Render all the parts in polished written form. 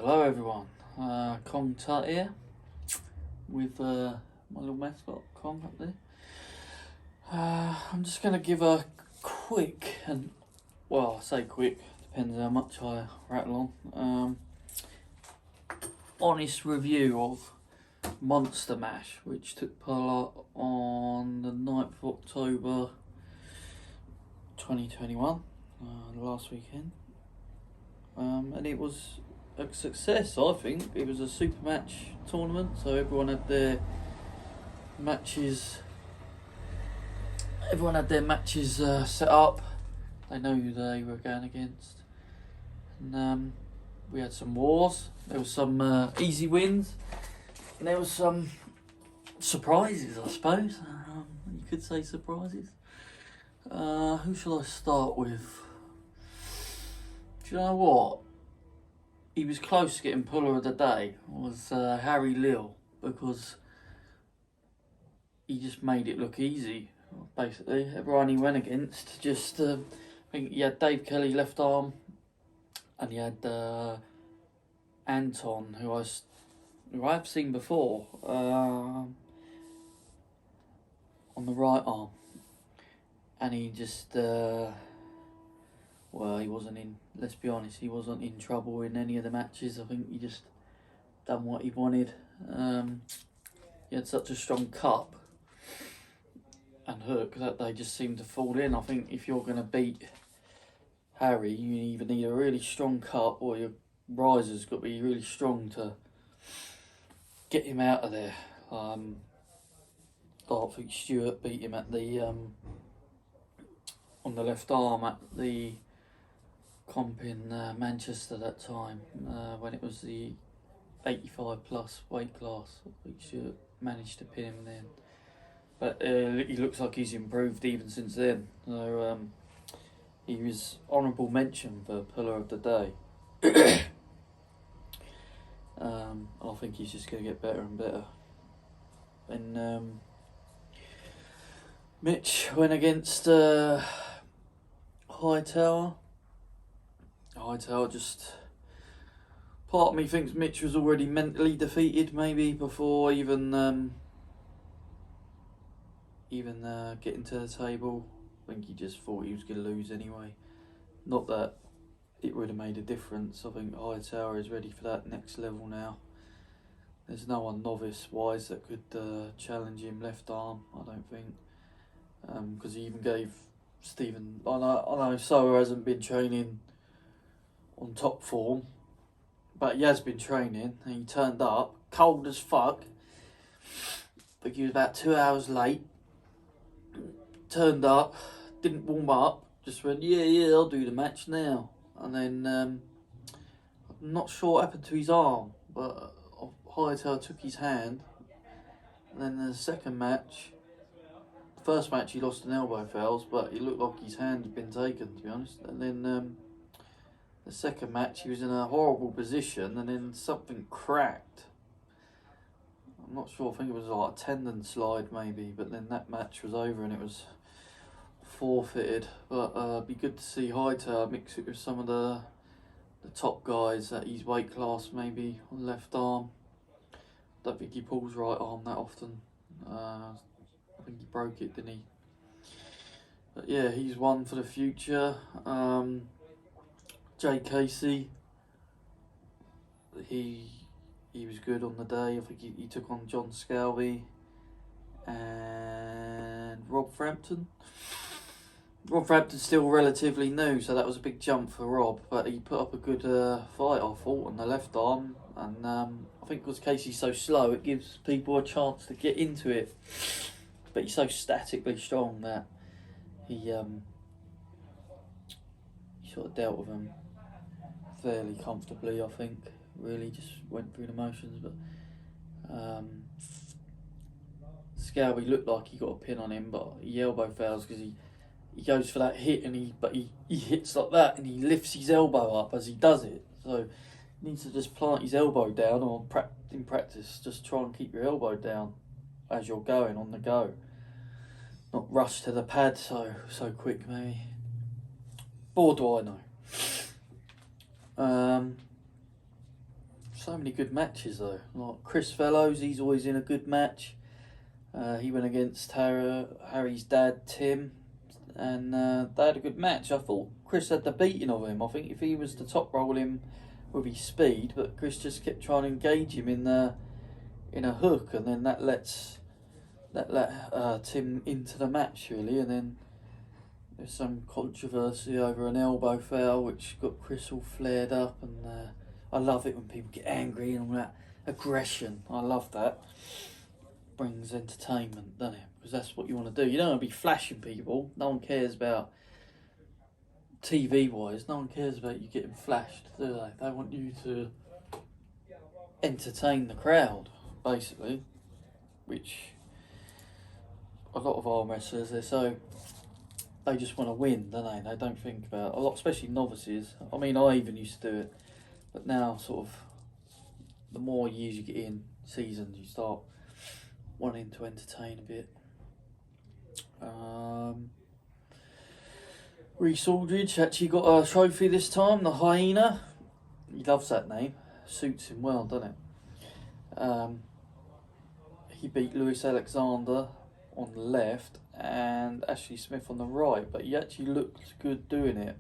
Hello everyone, Kong Tut here with my little mascot Kong up there. I'm just going to give a quick, and well, I say quick, depends how much I rattle on, honest review of Monster Mash, which took part on the 9th of October 2021, last weekend. And it was a success, I think. It was a super match tournament, so everyone had their matches. Set up. They know who they were going against, and we had some wars. There was some easy wins, and there was some surprises, I suppose. You could say surprises. Who shall I start with? Do you know what? He was close to getting puller of the day, was Harry Lil, because he just made it look easy, basically. Everyone he went against, just, I think he had Dave Kelly left arm, and he had Anton, who I've seen before, on the right arm. And he just, well, he wasn't in, let's be honest, he wasn't in trouble in any of the matches. I think he just done what he wanted. He had such a strong cup and hook that they just seemed to fall in. I think if you're going to beat Harry, you either need a really strong cup or your riser's got to be really strong to get him out of there. I think Stuart beat him at the on the left arm at the comp in Manchester that time, when it was the 85 plus weight class. I think Stuart managed to pin him then, but he looks like he's improved even since then. So he was honourable mention for puller of the day. I think he's just going to get better and better. And Mitch went against Hightower. Hightower just... Part of me thinks Mitch was already mentally defeated, maybe, before even getting to the table. I think he just thought he was going to lose anyway. Not that it would have made a difference. I think Hightower is ready for that next level now. There's no one novice-wise that could challenge him left arm, I don't think. Because he even gave Stephen... I know Soa hasn't been training on top form, but he has been training, and he turned up cold as fuck. I think he was about 2 hours late. Turned up, didn't warm up, just went, yeah, I'll do the match now. And then I'm not sure what happened to his arm, but Hightower took his hand. And then the second match, the first match he lost an elbow fouls, but it looked like his hand had been taken, to be honest. And then the second match he was in a horrible position, and then something cracked. I'm not sure, I think it was like a tendon slide maybe, but then that match was over and it was forfeited. But it'd be good to see Hightower mix it with some of the top guys at his weight class, maybe on left arm. Don't think he pulls right arm that often. I think he broke it, didn't he? But yeah, he's one for the future. Jay Casey, he was good on the day. I think he took on John Scalby and Rob Frampton. Rob Frampton's still relatively new, so that was a big jump for Rob, but he put up a good fight, I thought, on the left arm. And I think because Casey's so slow, it gives people a chance to get into it. But he's so statically strong that he sort of dealt with him fairly comfortably, I think. Really just went through the motions, but Scalby looked like he got a pin on him, but he elbow fouls because he goes for that hit, and he hits like that, and he lifts his elbow up as he does it. So he needs to just plant his elbow down, or in practice, just try and keep your elbow down as you're going on the go. Not rush to the pad so quick, maybe. Or do I know? So many good matches though. Like Chris Fellows, he's always in a good match. He went against Harry's dad, Tim, and they had a good match. I thought Chris had the beating of him. I think if he was to top roll him with his speed, but Chris just kept trying to engage him in a hook, and then that let Tim into the match really, and then there's some controversy over an elbow foul which got Chris all flared up, and I love it when people get angry and all that aggression. I love that. Brings entertainment, doesn't it? Because that's what you want to do. You don't want to be flashing people. No one cares about TV wise. No one cares about you getting flashed, do they? They want you to entertain the crowd, basically. Which a lot of arm wrestlers, they just want to win, don't they? They don't think about a lot, especially novices. I mean, I even used to do it, but now sort of the more years you get in, seasons, you start wanting to entertain a bit. Reece Aldridge actually got a trophy this time, the Hyena. He loves that name. Suits him well, doesn't it? He beat Lewis Alexander on the left and Ashley Smith on the right, but he actually looked good doing it,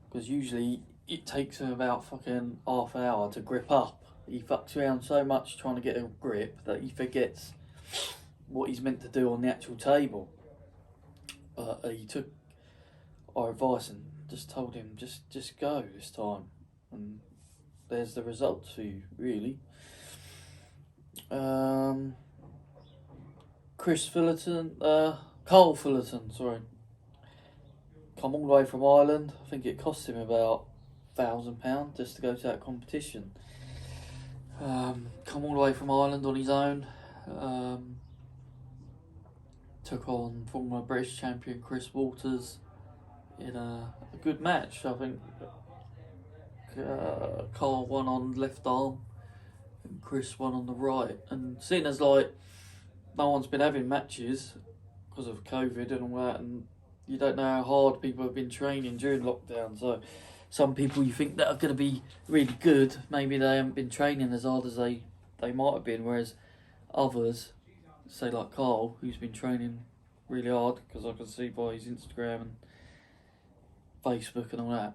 because usually it takes him about fucking half hour to grip up. He fucks around so much trying to get a grip that he forgets what he's meant to do on the actual table. But he took our advice and just told him just go this time, and there's the results for you, really. Carl Fullerton, sorry, come all the way from Ireland. I think it cost him about £1,000 just to go to that competition. Come all the way from Ireland on his own. Took on former British champion Chris Walters in a good match. I think Carl won on left arm and Chris won on the right. And seeing as like no one's been having matches because of COVID and all that, and you don't know how hard people have been training during lockdown, so some people you think that are going to be really good, maybe they haven't been training as hard as they might have been, whereas others, say like Carl, who's been training really hard, because I can see by his Instagram and Facebook and all that,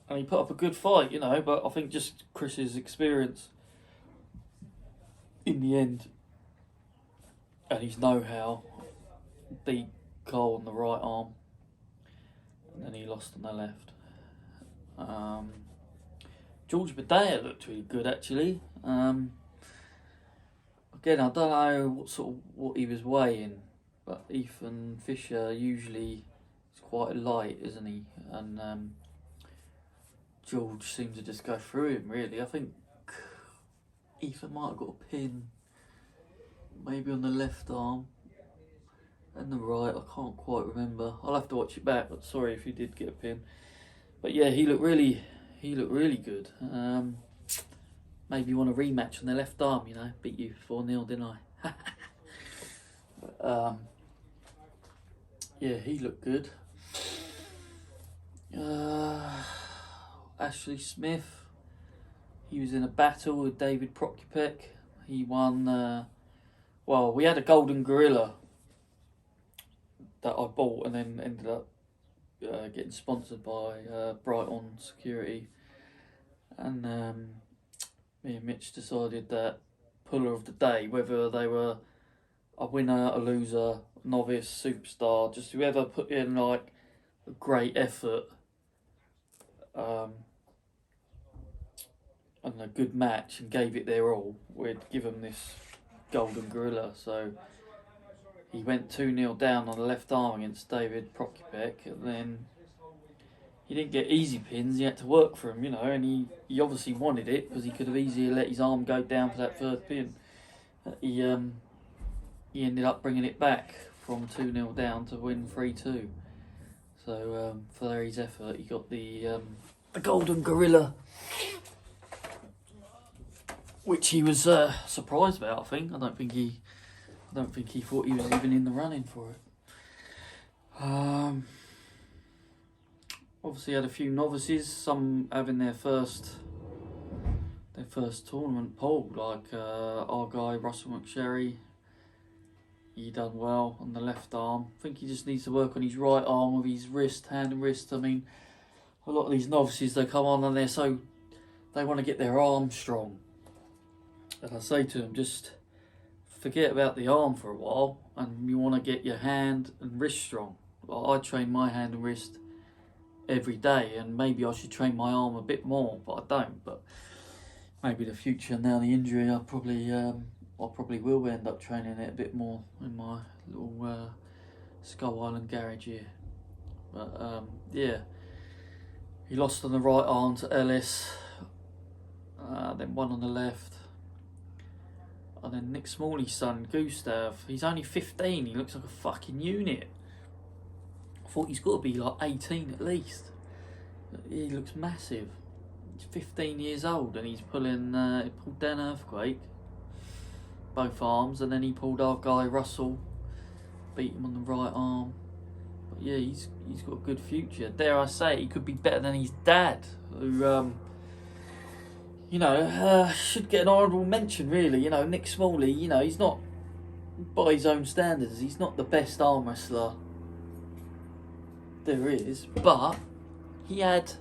and he put up a good fight, you know. But I think just Chris's experience in the end and his know-how beat Carl on the right arm, and then he lost on the left. George Bidet looked really good actually. Again, I don't know what he was weighing, but Ethan Fisher usually is quite light, isn't he? And George seemed to just go through him really. I think Ethan might have got a pin, maybe on the left arm and the right. I can't quite remember. I'll have to watch it back. But sorry if he did get a pin. But yeah, he looked really good. Maybe you want a rematch on the left arm, you know. Beat you 4-0, didn't I? Yeah, he looked good. Ashley Smith, he was in a battle with David Prokupek. He won. Well, we had a golden gorilla that I bought and then ended up getting sponsored by Brighton Security, and me and Mitch decided that puller of the day, whether they were a winner, a loser, novice, superstar, just whoever put in like a great effort and a good match and gave it their all, we'd give them this golden gorilla. So he went 2-0 down on the left arm against David Prokupek, and then he didn't get easy pins. He had to work for him, you know, and he obviously wanted it because he could have easily let his arm go down for that third pin. He ended up bringing it back from 2-0 down to win 3-2. So for his effort, he got the golden gorilla, which he was surprised about. I think. I don't think he thought he was even in the running for it. Obviously had a few novices, some having their first their first tournament pulled. Like our guy Russell McSherry, he done well on the left arm. I think he just needs to work on his right arm with his wrist, hand and wrist. I mean, a lot of these novices, they come on and they want to get their arm strong. And I say to them, just forget about the arm for a while, and you want to get your hand and wrist strong. Well, I train my hand and wrist every day, and maybe I should train my arm a bit more, but I don't. But maybe the future, now the injury, I probably will end up training it a bit more in my little Skull Island garage here. But yeah, he lost on the right arm to Ellis, then one on the left. And then Nick Smalley's son, Gustav, he's only 15, he looks like a fucking unit. I thought he's got to be like 18 at least. He looks massive. He's 15 years old and he's pulling, he pulled Dan Earthquake, both arms, and then he pulled our guy Russell, beat him on the right arm. But yeah, he's got a good future. Dare I say, he could be better than his dad, who should get an honourable mention, really. Nick Smalley, he's not, by his own standards, he's not the best arm wrestler there is, but he had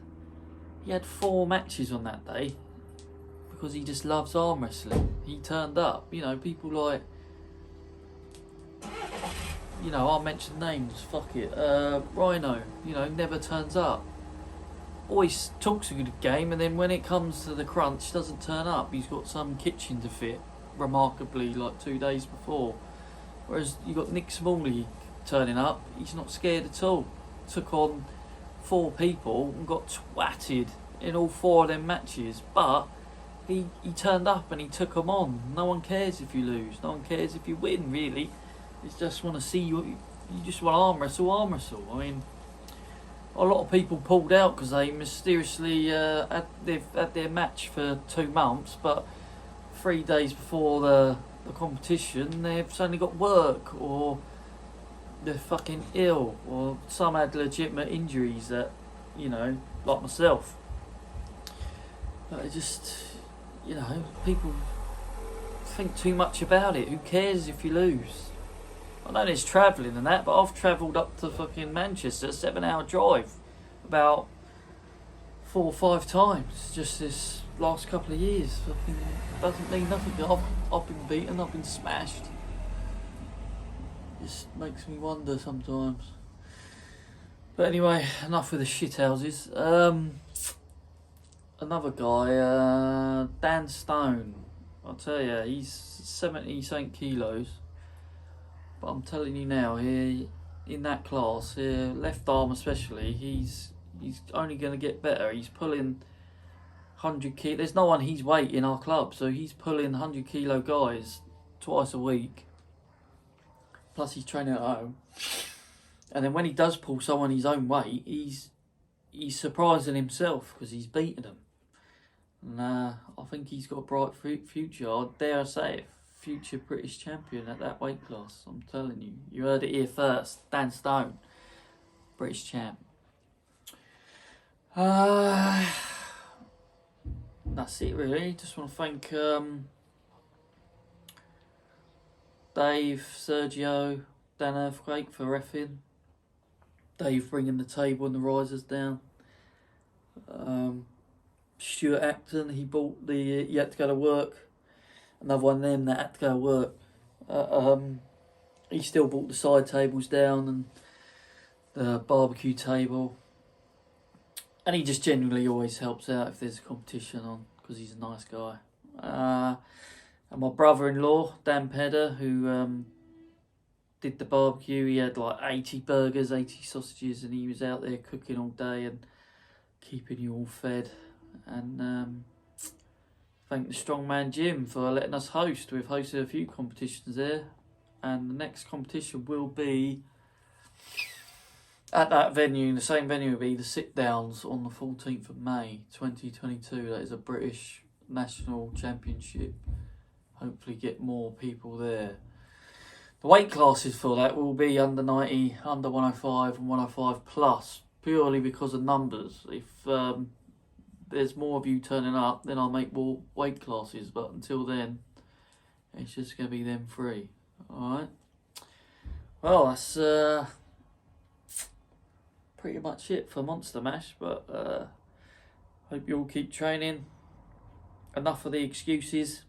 4 matches on that day because he just loves arm wrestling. He turned up. People like, I'll mention names, fuck it. Rhino, never turns up. Always talks a good game, and then when it comes to the crunch, doesn't turn up. He's got some kitchen to fit, remarkably, like 2 days before. Whereas you got Nick Smalley turning up, he's not scared at all. Took on 4 people and got twatted in all 4 of them matches, but he turned up and he took them on. No one cares if you lose, no one cares if you win, really. You just want to see you just want to arm wrestle. I mean, a lot of people pulled out because they mysteriously they've had their match for 2 months, but 3 days before the competition they've suddenly got work, or they're fucking ill, or some had legitimate injuries that, like myself. But it just, people think too much about it. Who cares if you lose? I know there's travelling and that, but I've travelled up to fucking Manchester, 7-hour drive, about 4 or 5 times just this last couple of years. Fucking doesn't mean nothing. I've been beaten, I've been smashed. Just makes me wonder sometimes. But anyway, enough with the shithouses. Another guy, Dan Stone. I'll tell you, he's 70-something kilos. But I'm telling you now, here in that class, here, left arm especially, he's only going to get better. He's pulling 100 kilo. There's no one his weight in our club, so he's pulling 100 kilo guys twice a week. Plus he's training at home. And then when he does pull someone his own weight, he's surprising himself because he's beaten them. And I think he's got a bright future. I dare I say it, future British champion at that weight class. I'm telling you. You heard it here first. Dan Stone, British champ. That's it really. Just want to thank Dave, Sergio, Dan Earthquake for reffing. Dave bringing the table and the risers down. Stuart Acton, he had to go to work. Another one of them that had to go to work. He still brought the side tables down and the barbecue table. And he just genuinely always helps out if there's a competition on, because he's a nice guy. And my brother-in-law, Dan Pedder, who did the barbecue, he had like 80 burgers, 80 sausages, and he was out there cooking all day and keeping you all fed. And thank the Strongman Gym for letting us host. We've hosted a few competitions there, and the next competition will be at that venue. The same venue will be the Sit Downs on the 14th of May 2022. That is a British National Championship. Hopefully get more people there. The weight classes for that will be under 90, under 105 and 105 plus, purely because of numbers. If there's more of you turning up, then I'll make more weight classes. But until then, it's just going to be them three. Alright. Well, that's pretty much it for Monster Mash. But hope you all keep training. Enough of the excuses.